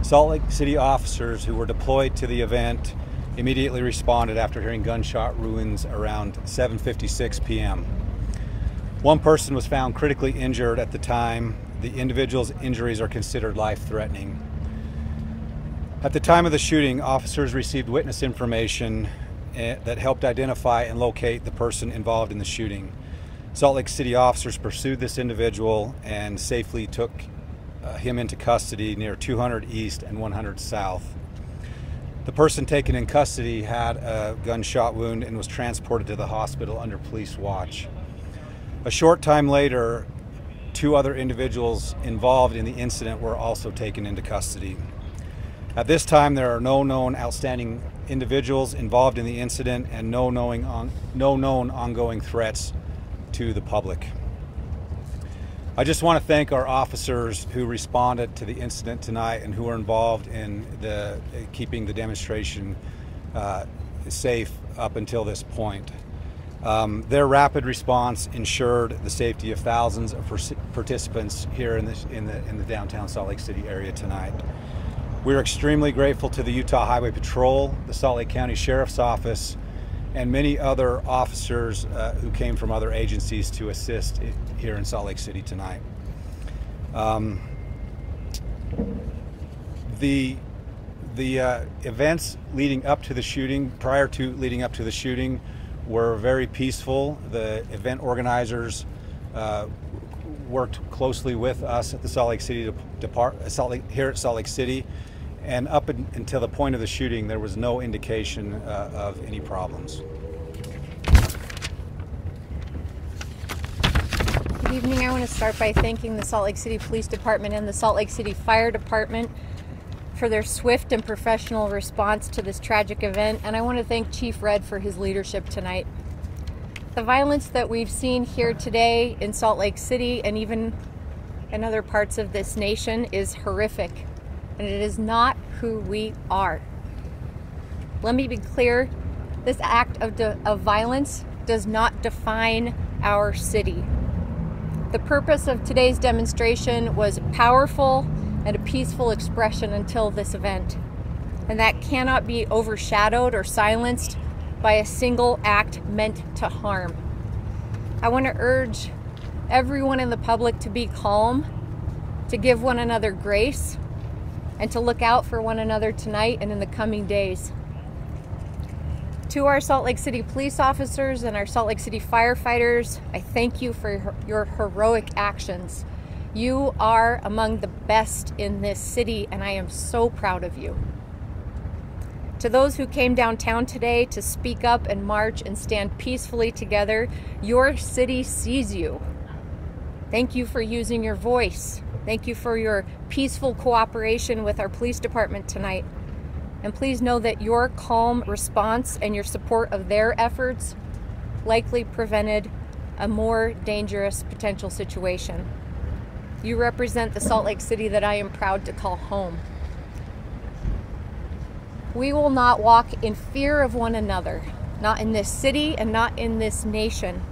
Salt Lake City officers who were deployed to the event immediately responded after hearing gunshot wounds around 7:56 p.m. One person was found critically injured at the time. The individual's injuries are considered life-threatening. At the time of the shooting, officers received witness information that helped identify and locate the person involved in the shooting. Salt Lake City officers pursued this individual and safely took him into custody near 200 East and 100 South. The person taken in custody had a gunshot wound and was transported to the hospital under police watch. A short time later, 2 other individuals involved in the incident were also taken into custody. At this time, there are no known outstanding individuals involved in the incident and no known ongoing threats to the public. I just want to thank our officers who responded to the incident tonight and who were involved in keeping the demonstration safe up until this point. Their rapid response ensured the safety of thousands of participants here in the downtown Salt Lake City area tonight. We're extremely grateful to the Utah Highway Patrol, the Salt Lake County Sheriff's Office, and many other officers who came from other agencies to assist here in Salt Lake City tonight. The events leading up to the shooting, leading up to the shooting, were very peaceful. The event organizers worked closely with us at the Salt Lake City here at Salt Lake City, and up until the point of the shooting, there was no indication of any problems. Good evening. I want to start by thanking the Salt Lake City Police Department and the Salt Lake City Fire Department for their swift and professional response to this tragic event, and I want to thank Chief Red for his leadership tonight. The violence that we've seen here today in Salt Lake City and even in other parts of this nation is horrific, and it is not who we are. Let me be clear, this act of violence does not define our city. The purpose of today's demonstration was powerful and a peaceful expression until this event, and that cannot be overshadowed or silenced by a single act meant to harm. I want to urge everyone in the public to be calm, to give one another grace, and to look out for one another tonight and in the coming days. To our Salt Lake City police officers and our Salt Lake City firefighters, I thank you for your heroic actions. You are among the best in this city, and I am so proud of you. To those who came downtown today to speak up and march and stand peacefully together, your city sees you. Thank you for using your voice. Thank you for your peaceful cooperation with our police department tonight. And please know that your calm response and your support of their efforts likely prevented a more dangerous potential situation. You represent the Salt Lake City that I am proud to call home. We will not walk in fear of one another, not in this city and not in this nation.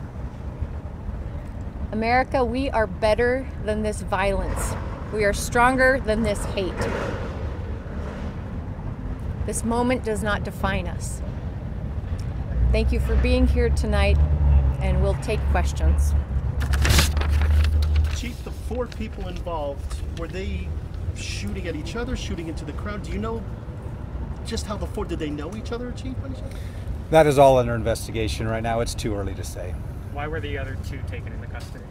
America, we are better than this violence. We are stronger than this hate. This moment does not define us. Thank you for being here tonight, and we'll take questions. Chief, the 4 people involved, were they shooting at each other, shooting into the crowd? Do you know just how did they know each other, Chief? That is all under investigation right now. It's too early to say. Why were the other 2 taken into custody?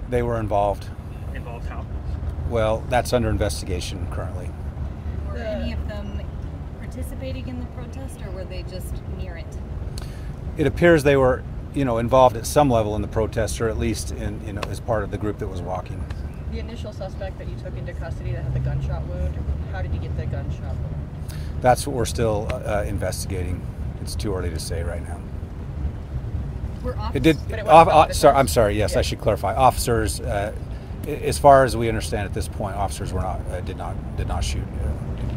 They were involved. Involved how? Well, that's under investigation currently. Were any of them participating in the protest, or were they just near it? It appears they were, involved at some level in the protest, or at least in, as part of the group that was walking. The initial suspect that you took into custody that had the gunshot wound, how did he get the gunshot wound? That's what we're still investigating. It's too early to say right now. I'm sorry. Yes, yeah. I should clarify. Officers, as far as we understand at this point, officers were not did not shoot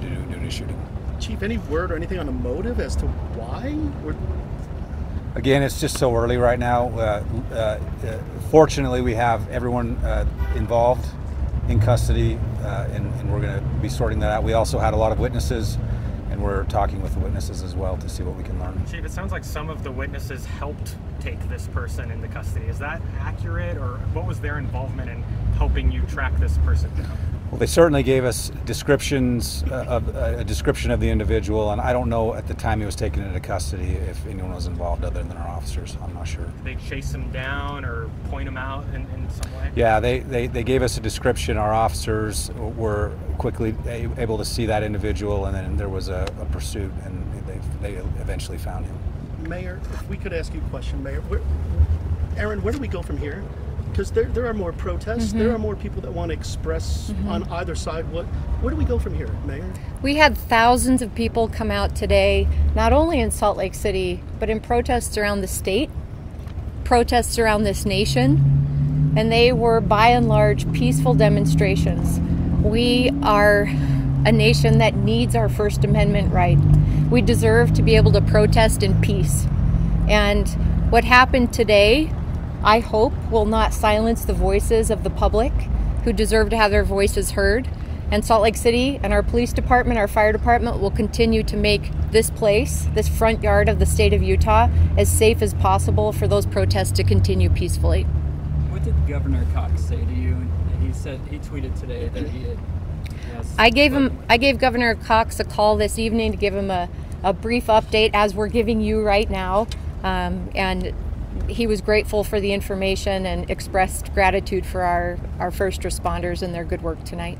do any shooting. Chief, any word or anything on the motive as to why? Again, it's just so early right now. Fortunately, we have everyone involved in custody, and we're going to be sorting that out. We also had a lot of witnesses, and we're talking with the witnesses as well to see what we can learn. Chief, it sounds like some of the witnesses helped take this person into custody. Is that accurate, or what was their involvement in helping you track this person down? Well, they certainly gave us descriptions of a description of the individual, and I don't know at the time he was taken into custody if anyone was involved other than our officers. I'm not sure. Did they chase him down or point him out in some way? Yeah, they gave us a description. Our officers were quickly able to see that individual, and then there was a pursuit, and they eventually found him. Mayor, if we could ask you a question, Mayor. Aaron, where do we go from here? Because there are more protests, there are more people that want to express on either side. Where do we go from here, Mayor? We had thousands of people come out today, not only in Salt Lake City, but in protests around the state, protests around this nation, and they were by and large peaceful demonstrations. We are a nation that needs our First Amendment right. We deserve to be able to protest in peace. And what happened today, I hope, will not silence the voices of the public who deserve to have their voices heard. And Salt Lake City and our police department, our fire department will continue to make this place, this front yard of the state of Utah, as safe as possible for those protests to continue peacefully. What did Governor Cox say to you? He tweeted today that he had. I gave Governor Cox a call this evening to give him a brief update as we're giving you right now. And he was grateful for the information and expressed gratitude for our first responders and their good work tonight.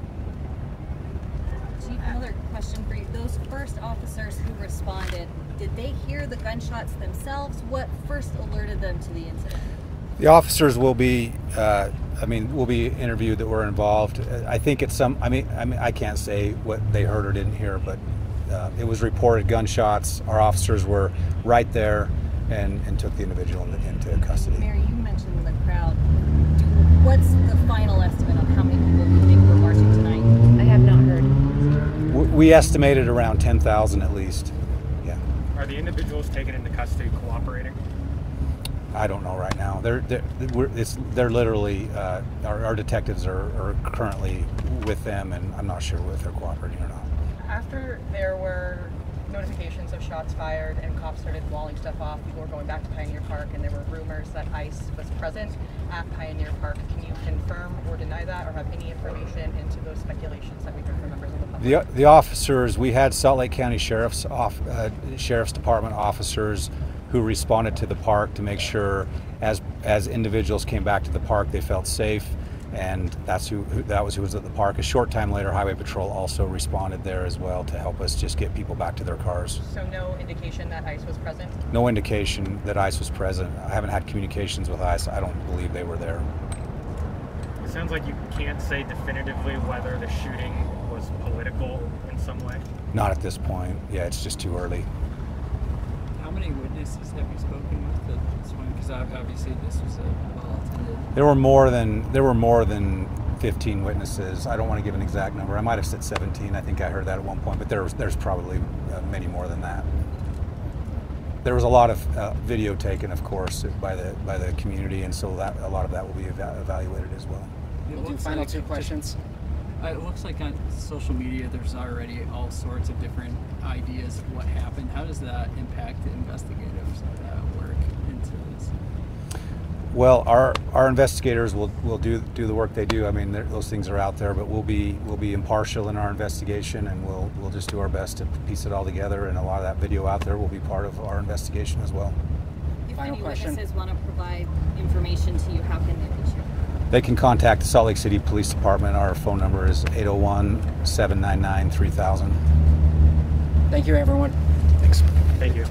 Chief, another question for you. Those first officers who responded, did they hear the gunshots themselves? What first alerted them to the incident? The officers will be, will be interviewed that were involved. I think it's I can't say what they heard or didn't hear, but it was reported gunshots. Our officers were right there and took the individual into custody. Mary, you mentioned the crowd. What's the final estimate on how many people you think were marching tonight? I have not heard. We estimated around 10,000 at least. Yeah. Are the individuals taken into custody cooperating? I don't know right now. They're literally our detectives are currently with them, and I'm not sure if they're cooperating or not. After there were notifications of shots fired and cops started walling stuff off, people were going back to Pioneer Park, and there were rumors that ICE was present at Pioneer Park. Can you confirm or deny that, or have any information into those speculations that we heard from members of the public? The officers, we had Salt Lake County Sheriff's Department officers who responded to the park to make sure as individuals came back to the park they felt safe, and that was who was at the park. A short time later, Highway Patrol also responded there as well to help us just get people back to their cars. So no indication that ICE was present? No indication that ICE was present. I haven't had communications with ICE. I don't believe they were there. It sounds like you can't say definitively whether the shooting was political in some way. Not at this point. Yeah, it's just too early. How many witnesses have you spoken with at this point? Because obviously this was a well-attended. There were more than 15 witnesses. I don't want to give an exact number. I might have said 17. I think I heard that at one point, but there's probably many more than that. There was a lot of video taken, of course, by the community, and so a lot of that will be evaluated as well. We'll do final two questions. It looks like on social media there's already all sorts of different ideas of what happened. How does that impact the investigators that work into this? Well, our investigators will do the work they do. I mean, those things are out there, but we'll be impartial in our investigation, and we'll just do our best to piece it all together. And a lot of that video out there will be part of our investigation as well. If Final any question. witnesses want to provide information to you, how can they reach you? They can contact the Salt Lake City Police Department. Our phone number is 801-799-3000. Thank you, everyone. Thanks. Thank you.